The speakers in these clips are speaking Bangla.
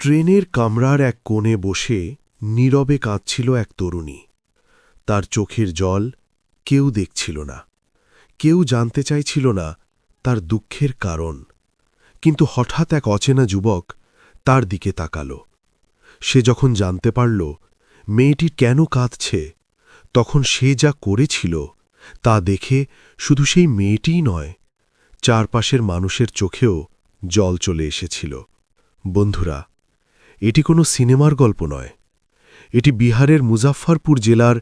ট্রেনের কামরার এক কোণে বসে নীরবে কাঁদছিল এক তরুণী। তার চোখের জল কেউ দেখছিল না, কেউ জানতে চাইছিল না তার দুঃখের কারণ। কিন্তু হঠাৎ এক অচেনা যুবক তার দিকে তাকাল। সে যখন জানতে পারল মেয়েটি কেন কাঁদছে, তখন সে যা করেছিল তা দেখে শুধু সেই মেয়েটিই নয়, চারপাশের মানুষের চোখেও জল চলে এসেছিল। বন্ধুরা, এটি কোনো সিনেমার গল্প নয়, এটি বিহারের মুজাফফরপুর জেলার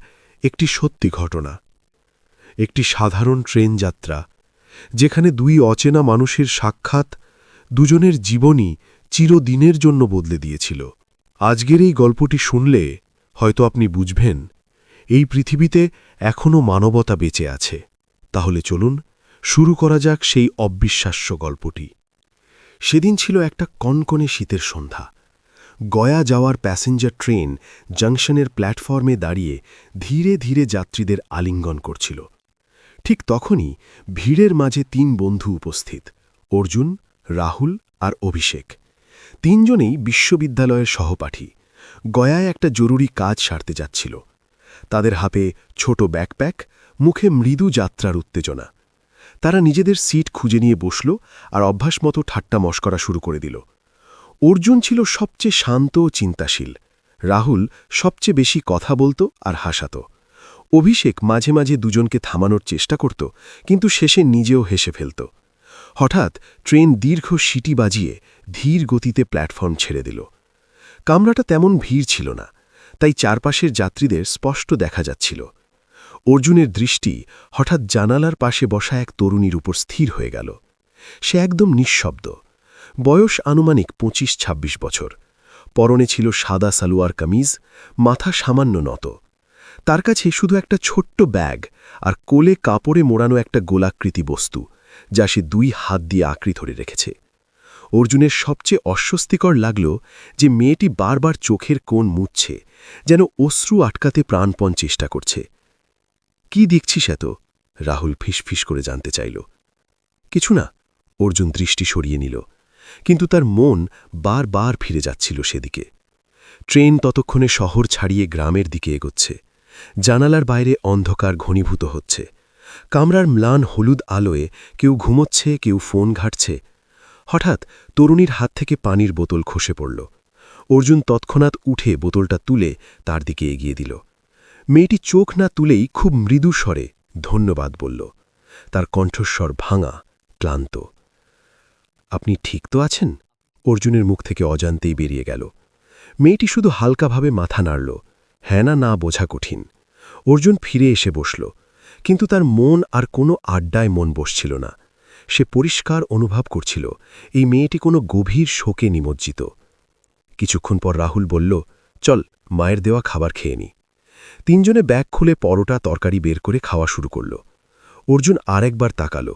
একটি সত্যি ঘটনা। একটি সাধারণ ট্রেন যাত্রা, যেখানে দুই অচেনা মানুষের সাক্ষাৎ দুজনের জীবনই চিরদিনের জন্য বদলে দিয়েছিল। আজকের এই গল্পটি শুনলে হয়তো আপনি বুঝবেন এই পৃথিবীতে এখনও মানবতা বেঁচে আছে। তাহলে চলুন শুরু করা যাক সেই অবিশ্বাস্য গল্পটি। সেদিন ছিল একটা কনকনে শীতের সন্ধ্যা। গয়া যাওয়ার প্যাসেঞ্জার ট্রেন জংশনের প্ল্যাটফর্মে দাঁড়িয়ে ধীরে ধীরে যাত্রীদের আলিঙ্গন করছিল। ঠিক তখনই ভিড়ের মাঝে তিন বন্ধু উপস্থিত: অর্জুন, রাহুল আর অভিষেক। তিনজনেই বিশ্ববিদ্যালয়ের সহপাঠী, গয়ায় একটা জরুরি কাজ সারতে যাচ্ছিল। তাদের হাতে ছোট ব্যাকপ্যাক, মুখে মৃদু যাত্রার উত্তেজনা। তারা নিজেদের সিট খুঁজে নিয়ে বসল আর অভ্যাসমতো ঠাট্টা মশকরা শুরু করে দিল। অর্জুন ছিল সবচেয়ে শান্ত ও চিন্তাশীল, রাহুল সবচেয়ে বেশি কথা বলত আর হাসাত, অভিষেক মাঝে মাঝে দুজনকে থামানোর চেষ্টা করত, কিন্তু শেষে নিজেও হেসে ফেলত। হঠাৎ ট্রেন দীর্ঘ সিটি বাজিয়ে ধীর গতিতে প্ল্যাটফর্ম ছেড়ে দিল। কামরাটা তেমন ভিড় ছিল না, তাই চারপাশের যাত্রীদের স্পষ্ট দেখা যাচ্ছিল। অর্জুনের দৃষ্টি হঠাৎ জানালার পাশে বসা এক তরুণীর উপর স্থির হয়ে গেল। সে একদম নিঃশব্দ, বয়স আনুমানিক ২৫-২৬ বছর। পরনে ছিল সাদা সালোয়ার কামিজ, মাথা সামান্য নত। তার কাছে শুধু একটা ছোট্ট ব্যাগ আর কোলে কাপড়ে মোড়ানো একটা গোলাকৃতি বস্তু, যা সে দুই হাত দিয়ে আঁকড়ে ধরে রেখেছে। অর্জুনের সবচেয়ে অস্বস্তিকর লাগল যে মেয়েটি বারবার চোখের কোণ মুছছে, যেন অশ্রু আটকাতে প্রাণপণ চেষ্টা করছে। কি দেখছিস এত? রাহুল ফিসফিস করে জানতে চাইল। কিছু না, অর্জুন দৃষ্টি সরিয়ে নিল, কিন্তু তার মন বারবার ফিরে যাচ্ছিল সেদিকে। ট্রেন ততক্ষণে শহর ছাড়িয়ে গ্রামের দিকে এগোচ্ছে। জানালার বাইরে অন্ধকার ঘনীভূত হচ্ছে। কামরার ম্লান হলুদ আলোয় কেউ ঘুমোচ্ছে, কেউ ফোন ঘাঁটছে। হঠাৎ তরুণীর হাত থেকে পানির বোতল খসে পড়ল। অর্জুন তৎক্ষণাৎ উঠে বোতলটা তুলে তার দিকে এগিয়ে দিল। মেয়েটি চোখ না তুলেই খুব মৃদু স্বরে ধন্যবাদ বলল। তার কণ্ঠস্বর ভাঙা, ক্লান্ত। আপনি ঠিক তো আছেন? অর্জুনের মুখ থেকে অজান্তেই বেরিয়ে গেল। মেয়েটি শুধু হালকাভাবে মাথা নাড়ল। হ্যাঁ না না বোঝা কঠিন। অর্জুন ফিরে এসে বসল, কিন্তু তার মন আর কোনো আড্ডায় মন বসছিল না। সে পরিষ্কার অনুভব করছিল এই মেয়েটি কোনো গভীর শোকে নিমজ্জিত। কিছুক্ষণ পর রাহুল বলল, চল মায়ের দেওয়া খাবার খেয়ে নি। তিনজনে ব্যাগ খুলে পরোটা তরকারি বের করে খাওয়া শুরু করল। অর্জুন আরেকবার তাকাল।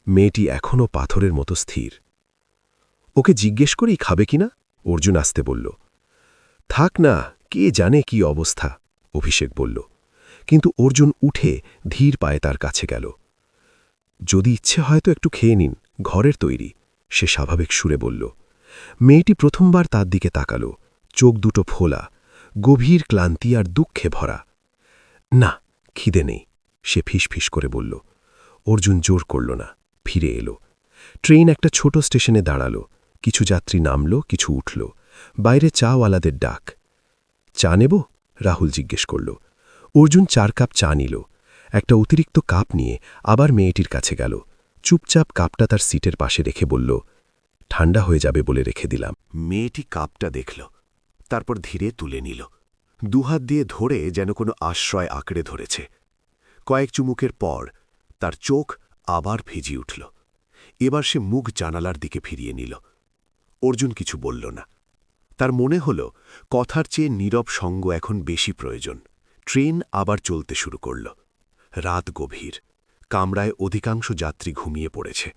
মেয়েটি এখনও পাথরের মতো স্থির। ওকে জিজ্ঞেস করেই খাবে কিনা? অর্জুন আসতে বলল। থাক না, কে জানে কি অবস্থা, অভিষেক বলল। কিন্তু অর্জুন উঠে ধীর পায়ে তার কাছে গেল। যদি ইচ্ছে হয় তো একটু খেয়ে নিন, ঘরের তৈরি, সে স্বাভাবিক সুরে বলল। মেয়েটি প্রথমবার তার দিকে তাকাল, চোখ দুটো ফোলা, গভীর ক্লান্তি আর দুঃখে ভরা। না, খিদে নেই, সে ফিসফিস করে বলল। অর্জুন জোর করল না, ফিরে এলো। ট্রেন একটা ছোট স্টেশনে দাঁড়াল। কিছু যাত্রী নামল, কিছু উঠল। বাইরে চাওয়ালাদের ডাক। চা নেব? রাহুল জিজ্ঞেস করল। অর্জুন 4 কাপ চা নিল। একটা অতিরিক্ত কাপ নিয়ে আবার মেয়েটির কাছে গেল। চুপচাপ কাপটা তার সিটের পাশে রেখে বলল, ঠান্ডা হয়ে যাবে বলে রেখে দিলাম। মেয়েটি কাপটা দেখল, তারপর ধীরে তুলে নিল। দুহাত দিয়ে ধরে যেন কোনো আশ্রয় আঁকড়ে ধরেছে। কয়েক চুমুকের পর তার চোখ আবার ভিজি উঠল। এবার সে মুখ জানালার দিকে ফিরিয়ে নিল। অর্জুন কিছু বলল না। তার মনে হল কথার চেয়ে নীরব সঙ্গ এখন বেশি প্রয়োজন। ট্রেন আবার চলতে শুরু করল। রাত গভীর, কামরায় অধিকাংশ যাত্রী ঘুমিয়ে পড়েছে।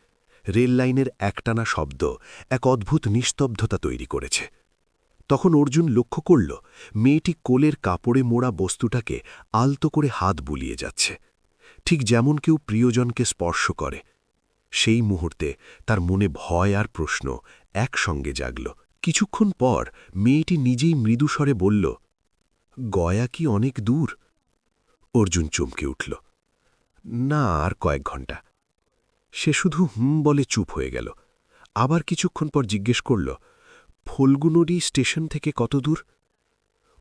রেললাইনের একটানা শব্দ এক অদ্ভুত নিস্তব্ধতা তৈরি করেছে। তখন অর্জুন লক্ষ্য করল মেয়েটি কোলের কাপড়ে মোড়া বস্তুটাকে আলতো করে হাত বুলিয়ে যাচ্ছে, ঠিক যেমন কেউ প্রিয়জনকে স্পর্শ করে। সেই মুহূর্তে তার মনে ভয় আর প্রশ্ন একসঙ্গে জাগল। কিছুক্ষণ পর মেয়েটি নিজেই মৃদুস্বরে বলল, গয়া কি অনেক দূর? অর্জুন চমকে উঠল। না, আর কয়েক ঘন্টা। সে শুধু বলে চুপ হয়ে গেল। আবার কিছুক্ষণ পর জিজ্ঞেস করল, ফল্গুনড়ি স্টেশন থেকে কত দূর?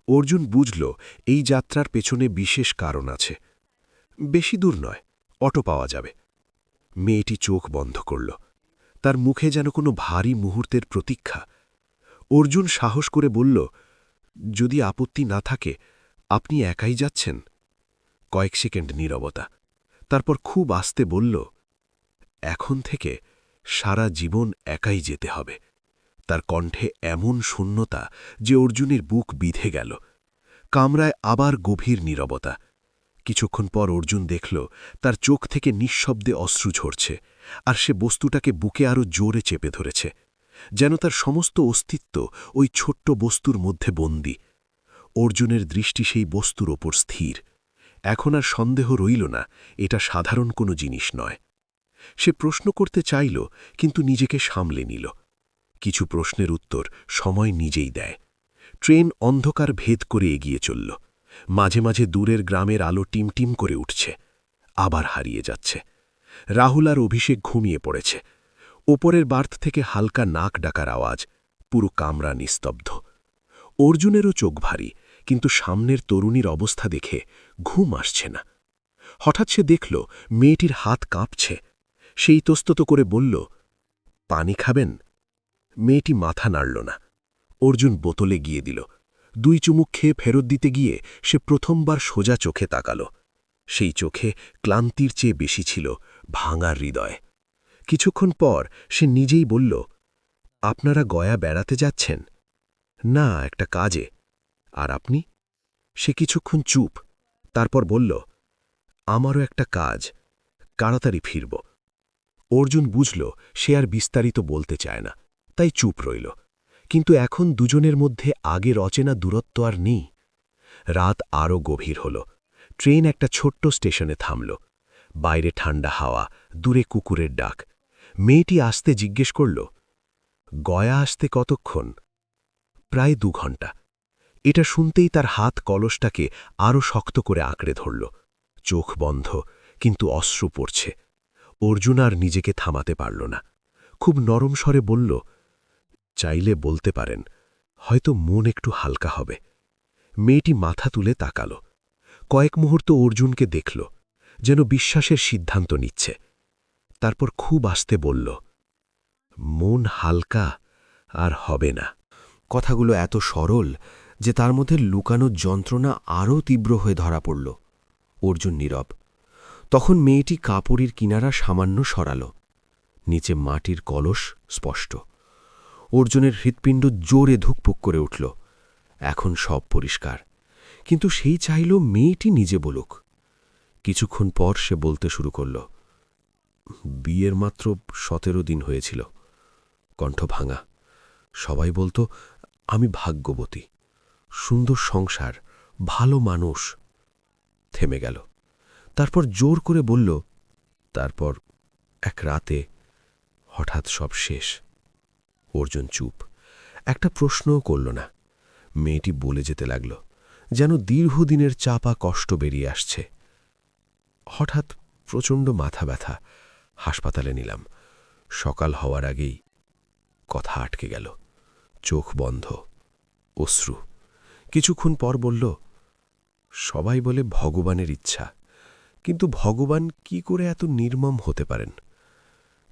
অর্জুন বুঝল এই যাত্রার পেছনে বিশেষ কারণ আছে। বেশি দূর নয়, অটো পাওয়া যাবে। মেয়েটি চোখ বন্ধ করল। তার মুখে যেন কোনো ভারী মুহূর্তের প্রতীক্ষা। অর্জুন সাহস করে বলল, যদি আপত্তি না থাকে, আপনি একাই যাচ্ছেন? কয়েক সেকেন্ড নীরবতা। তারপর খুব আস্তে বলল, এখন থেকে সারা জীবন একাই যেতে হবে। তার কণ্ঠে এমন শূন্যতা যে অর্জুনের বুক বিঁধে গেল। কামরায় আবার গভীর নীরবতা। কিছুক্ষণ পর অর্জুন দেখল তার চোখ থেকে নিঃশব্দে অশ্রু ঝরছে, আর সে বস্তুটাকে বুকে আরও জোরে চেপে ধরেছে, যেন তার সমস্ত অস্তিত্ব ওই ছোট্ট বস্তুর মধ্যে বন্দী। অর্জুনের দৃষ্টি সেই বস্তুর ওপর স্থির। এখন আর সন্দেহ রইল না এটা সাধারণ কোনো জিনিস নয়। সে প্রশ্ন করতে চাইল, কিন্তু নিজেকে সামলে নিল। কিছু প্রশ্নের উত্তর সময় নিজেই দেয়। ট্রেন অন্ধকার ভেদ করে এগিয়ে চলল। মাঝে মাঝে দূরের গ্রামের আলো টিমটিম করে উঠছে, আবার হারিয়ে যাচ্ছে। রাহুল আর অভিষেক ঘুমিয়ে পড়েছে। ওপরের বার্থ থেকে হালকা নাক ডাকার আওয়াজ। পুরো কামরা নিস্তব্ধ। অর্জুনেরও চোখ ভারী, কিন্তু সামনের তরুণীর অবস্থা দেখে ঘুম আসছে না। হঠাৎ সে দেখল মেয়েটির হাত কাঁপছে। সেই ইতস্তত করে বলল, পানি খাবেন? মেয়েটি মাথা নাড়ল না। অর্জুন বোতলে গিয়ে দিল। 2 চুমুক খেয়ে ফেরত দিতে গিয়ে সে প্রথমবার সোজা চোখে তাকাল। সেই চোখে ক্লান্তির চেয়ে বেশি ছিল ভাঙার হৃদয়। কিছুক্ষণ পর সে নিজেই বলল, আপনারা গয়া বেড়াতে যাচ্ছেন? না, একটা কাজে। আর আপনি? সে কিছুক্ষণ চুপ, তারপর বলল, আমারও একটা কাজ, তাড়াতাড়ি ফিরব। অর্জুন বুঝল সে আর বিস্তারিত বলতে চায় না, তাই চুপ রইল। কিন্তু এখন দুজনের মধ্যে আগের অচেনা দূরত্ব আর নেই। রাত আরও গভীর হল। ট্রেন একটা ছোট্ট স্টেশনে থামল। বাইরে ঠান্ডা হাওয়া, দূরে কুকুরের ডাক। মেয়েটি আসতে জিজ্ঞেস করল, গয়া আসতে কতক্ষণ? প্রায় 2 ঘন্টা। এটা শুনতেই তার হাত কলসটাকে আরও শক্ত করে আঁকড়ে ধরল। চোখ বন্ধ, কিন্তু অশ্রু পড়ছে। অর্জুন আর নিজেকে থামাতে পারল না। খুব নরম স্বরে বলল, চাইলে বলতে পারেন, হয়তো মন একটু হালকা হবে। মেয়েটি মাথা তুলে তাকাল। কয়েক মুহূর্ত অর্জুনকে দেখল, যেন বিশ্বাসের সিদ্ধান্ত নিচ্ছে। তারপর খুব আস্তে বলল, মন হালকা আর হবে না। কথাগুলো এত সরল যে তার মধ্যে লুকানো যন্ত্রণা আরও তীব্র হয়ে ধরা পড়ল। অর্জুন নীরব। তখন মেয়েটি কাপড়ের কিনারা সামান্য সরাল। নিচে মাটির কলস স্পষ্ট। অর্জুনের হৃৎপিণ্ড জোরে ধুকপুক করে উঠল। এখন সব পরিষ্কার, কিন্তু সেই চাইল মেয়েটি নিজে বলুক। কিছুক্ষণ পর সে বলতে শুরু করল, বিয়ের মাত্র 17 দিন হয়েছিল। কণ্ঠ ভাঙা। সবাই বলতো আমি ভাগ্যবতী, সুন্দর সংসার, ভালো মানুষ। থেমে গেল। তারপর জোর করে বলল, তারপর এক রাতে হঠাৎ সব শেষ। অর্জুন চুপ, একটা প্রশ্নও করল না। মেয়েটি বলে যেতে লাগল, যেন দীর্ঘদিনের চাপা কষ্ট বেরিয়ে আসছে। হঠাৎ প্রচণ্ড মাথা ব্যথা, হাসপাতালে নিলাম। সকাল হওয়ার আগেই কথা আটকে গেল। চোখ বন্ধ, অশ্রু। কিছুক্ষণ পর বলল, সবাই বলে ভগবানের ইচ্ছা, কিন্তু ভগবান কি করে এত নির্মম হতে পারেন?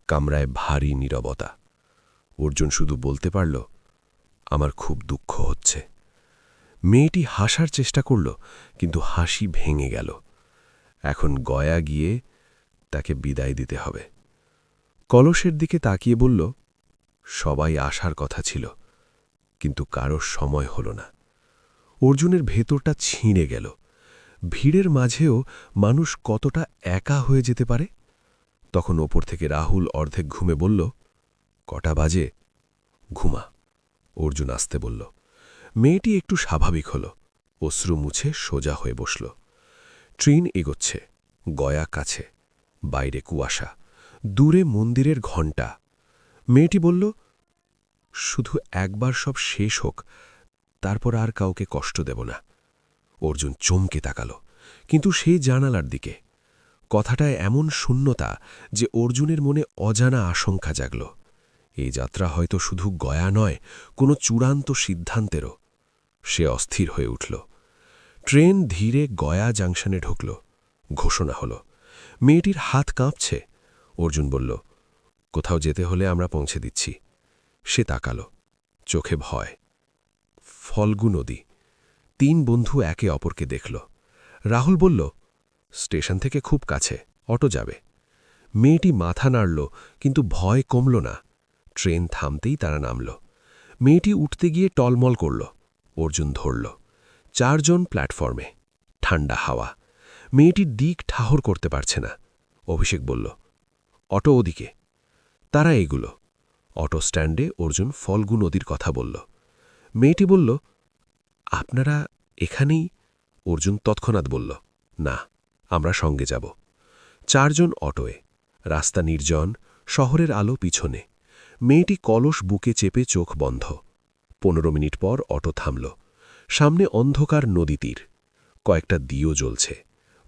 কামরায় ভারী নীরবতা। অর্জুন শুধু বলতে পারল, আমার খুব দুঃখ হচ্ছে। মেয়েটি হাসার চেষ্টা করল, কিন্তু হাসি ভেঙে গেল। এখন গয়া গিয়ে তাকে বিদায় দিতে হবে। কলসের দিকে তাকিয়ে বলল, সবাই আসার কথা ছিল, কিন্তু কারোর সময় হল না। অর্জুনের ভেতরটা ছিঁড়ে গেল। ভিড়ের মাঝেও মানুষ কতটা একা হয়ে যেতে পারে। তখন ওপর থেকে রাহুল অর্ধেক ঘুমে বলল, কটা বাজে? ঘুমা। অর্জুন আসতে বলল। মেয়েটি একটু স্বাভাবিক হল। অশ্রু মুছে সোজা হয়ে বসল। ট্রেন এগোচ্ছে। গয়া কাছে, বাইরে কুয়াশা, দূরে মন্দিরের ঘণ্টা। মেয়েটি বলল, শুধু একবার সব শেষ হোক, তারপর আর কাউকে কষ্ট দেব না। অর্জুন চমকে তাকাল, কিন্তু সেই জানালার দিকে। কথাটায় এমন শূন্যতা যে অর্জুনের মনে অজানা আশঙ্কা জাগল। এই যাত্রা হয়তো শুধু গয়া নয়, কোনো চূড়ান্ত সিদ্ধান্তেরও। সে অস্থির হয়ে উঠল। ট্রেন ধীরে গয়া জাংশনে ঢুকল। ঘোষণা হল। মেয়েটির হাত কাঁপছে। অর্জুন বলল, কোথাও যেতে হলে আমরা পৌঁছে দিচ্ছি। সে তাকাল, চোখে ভয়। ফল্গু নদী। 3 বন্ধু একে অপরকে দেখল। রাহুল বলল, স্টেশন থেকে খুব কাছে, অটো যাবে। মেয়েটি মাথা নাড়ল, কিন্তু ভয় কমল না। ট্রেন থামতেই তারা নামল। মেয়েটি উঠতে গিয়ে টলমল করল। অর্জুন ধরল। 4 জন প্ল্যাটফর্মে, ঠান্ডা হাওয়া। মেয়েটির দিক ঠাহর করতে পারছে না। অভিষেক বলল, অটো ওদিকে। তারা এগুলো। অটো স্ট্যান্ডে অর্জুন ফল্গু নদীর কথা বলল। মেয়েটি বলল, আপনারা এখানেই? অর্জুন তৎক্ষণাৎ বলল, না, আমরা সঙ্গে যাব। 4 জন অটোয়ে। রাস্তা নির্জন, শহরের আলো পিছনে। মেয়েটি কলস বুকে চেপে চোখ বন্ধ। 15 মিনিট পর অটো থামল। সামনে অন্ধকার নদী তীর। কয়েকটা দিও জ্বলছে।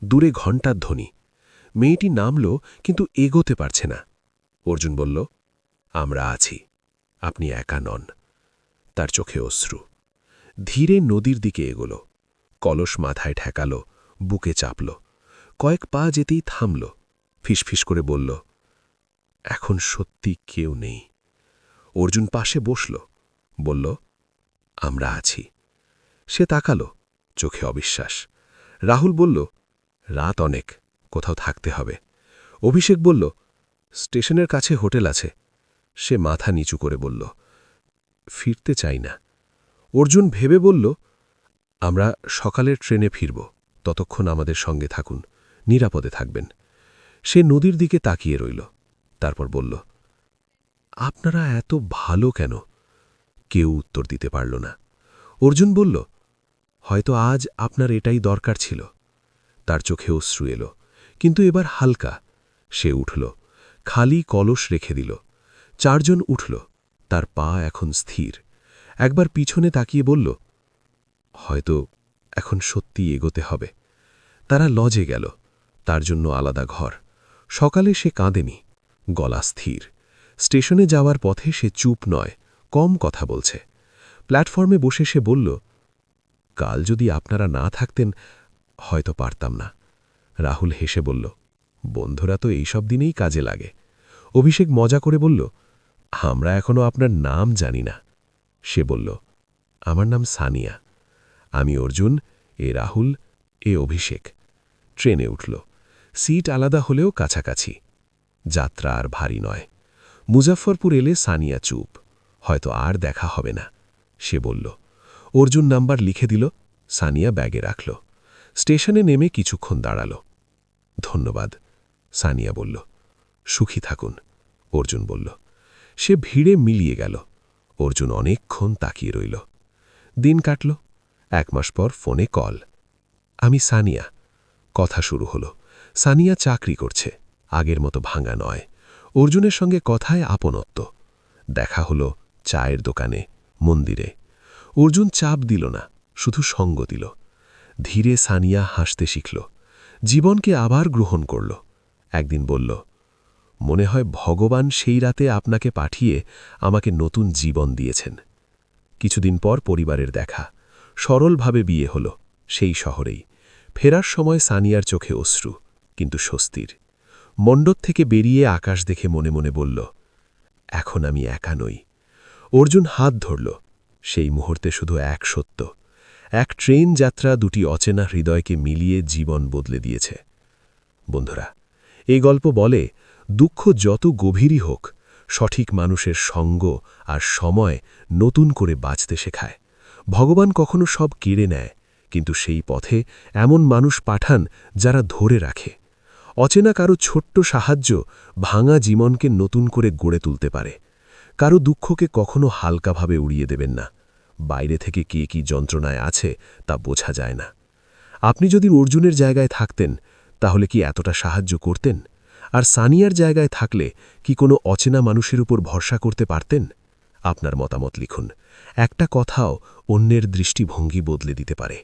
দূরে ঘণ্টার ধ্বনি। মেয়েটি নামল, কিন্তু এগোতে পারছে না। অর্জুন বলল, আমরা আছি, আপনি একা নন। তার চোখে অশ্রু। ধীরে নদীর দিকে এগোল। কলস মাথায় ঠেকাল, বুকে চাপল। কয়েক পা যেতেই থামল। ফিসফিস করে বলল, এখন সত্যি কেউ নেই। অর্জুন পাশে বসল, বলল, আমরা আছি। সে তাকাল, চোখে অবিশ্বাস। রাহুল বলল, রাত অনেক, কোথাও থাকতে হবে। অভিষেক বলল, স্টেশনের কাছে হোটেল আছে। সে মাথা নিচু করে বলল, ফিরতে চাই না। অর্জুন ভেবে বলল, আমরা সকালের ট্রেনে ফিরব, ততক্ষণ আমাদের সঙ্গে থাকুন, নিরাপদে থাকবেন। সে নদীর দিকে তাকিয়ে রইল। তারপর বলল, আপনারা এত ভালো কেন? কেউ উত্তর দিতে পারল না। অর্জুন বলল, হয়তো আজ আপনার এটাই দরকার ছিল। তার চোখে অশ্রু এলো, কিন্তু এবার হালকা। সে উঠল, খালি কলস রেখে দিল। 4 জন উঠল। তার পা এখন স্থির। একবার পিছনে তাকিয়ে বলল, হয়তো এখন সত্যি এগোতে হবে। তারা লজে গেল। তার জন্য আলাদা ঘর। সকালে সে কাঁদেনি, গলা স্থির। স্টেশনে যাওয়ার পথে সে চুপ নয়, কম কথা বলছে। প্ল্যাটফর্মে বসে সে বলল, কাল যদি আপনারা না থাকতেন, হয়তো পারতাম না। রাহুল হেসে বলল, বন্ধুরা তো এইসব দিনেই কাজে লাগে। অভিষেক মজা করে বলল, আমরা এখনো আপনার নাম জানি না। সে বলল, আমার নাম সানিয়া। আমি অর্জুন, এ রাহুল, এ অভিষেক। ট্রেনে উঠল। সিট আলাদা হলেও কাছাকাছি। যাত্রা আর ভারী নয়। মুজাফফরপুর এলে সানিয়া চুপ। হয়তো আর দেখা হবে না, সে বলল। অর্জুন নাম্বার লিখে দিল। সানিয়া ব্যাগে রাখল। স্টেশনে নেমে কিছুক্ষণ দাঁড়াল। ধন্যবাদ, সানিয়া বলল। সুখী থাকুন, অর্জুন বলল। সে ভিড়ে মিলিয়ে গেল। অর্জুন অনেকক্ষণ তাকিয়ে রইল। দিন কাটল। 1 মাস পর ফোনে কল। আমি সানিয়া। কথা শুরু হলো। সানিয়া চাকরি করছে, আগের মতো ভাঙা নয়। অর্জুনের সঙ্গে কথায় আপনত্ব। দেখা হলো চায়ের দোকানে, মন্দিরে। অর্জুন চাপ দিল না, শুধু সঙ্গ দিল। ধীরে সানিয়া হাসতে শিখল। জীবনকে আবার গ্রহণ করল। একদিন বলল, মনে হয় ভগবান সেই রাতে আপনাকে পাঠিয়ে আমাকে নতুন জীবন দিয়েছেন। কিছুদিন পর পরিবারের দেখা। সরলভাবে বিয়ে হল, সেই শহরেই। ফেরার সময় সানিয়ার চোখে অশ্রু, কিন্তু স্বস্তির। মণ্ডপ থেকে বেরিয়ে আকাশ দেখে মনে মনে বলল, এখন আমি একা নই। অর্জুন হাত ধরল। সেই মুহূর্তে শুধু এক সত্য, এক ট্রেন যাত্রা 2টি অচেনা হৃদয়কে মিলিয়ে জীবন বদলে দিয়েছে। বন্ধুরা, এই গল্প বলে, দুঃখ যত গভীরই হোক, সঠিক মানুষের সঙ্গ আর সময় নতুন করে বাঁচতে শেখায়। ভগবান কখনো সব কেড়ে নেয়, কিন্তু সেই পথে এমন মানুষ পাঠান যারা ধরে রাখে। অচেনা কারো ছোট্ট সাহায্য ভাঙা জীবনকে নতুন করে গড়ে তুলতে পারে। কারো দুঃখকে কখনো হালকাভাবে উড়িয়ে দেবেন না। বাইরে থেকে কে কি যন্ত্রণায় আছে তা বোঝা যায় না। আপনি যদি অর্জুনের জায়গায় থাকতেন, তাহলে কি এতটা সাহায্য করতেন? আর সানিয়ার জায়গায় থাকলে কি কোনো অচেনা মানুষের উপর ভরসা করতে পারতেন? আপনার মতামত লিখুন। একটা কথাও অন্যের দৃষ্টিভঙ্গি বদলে দিতে পারে।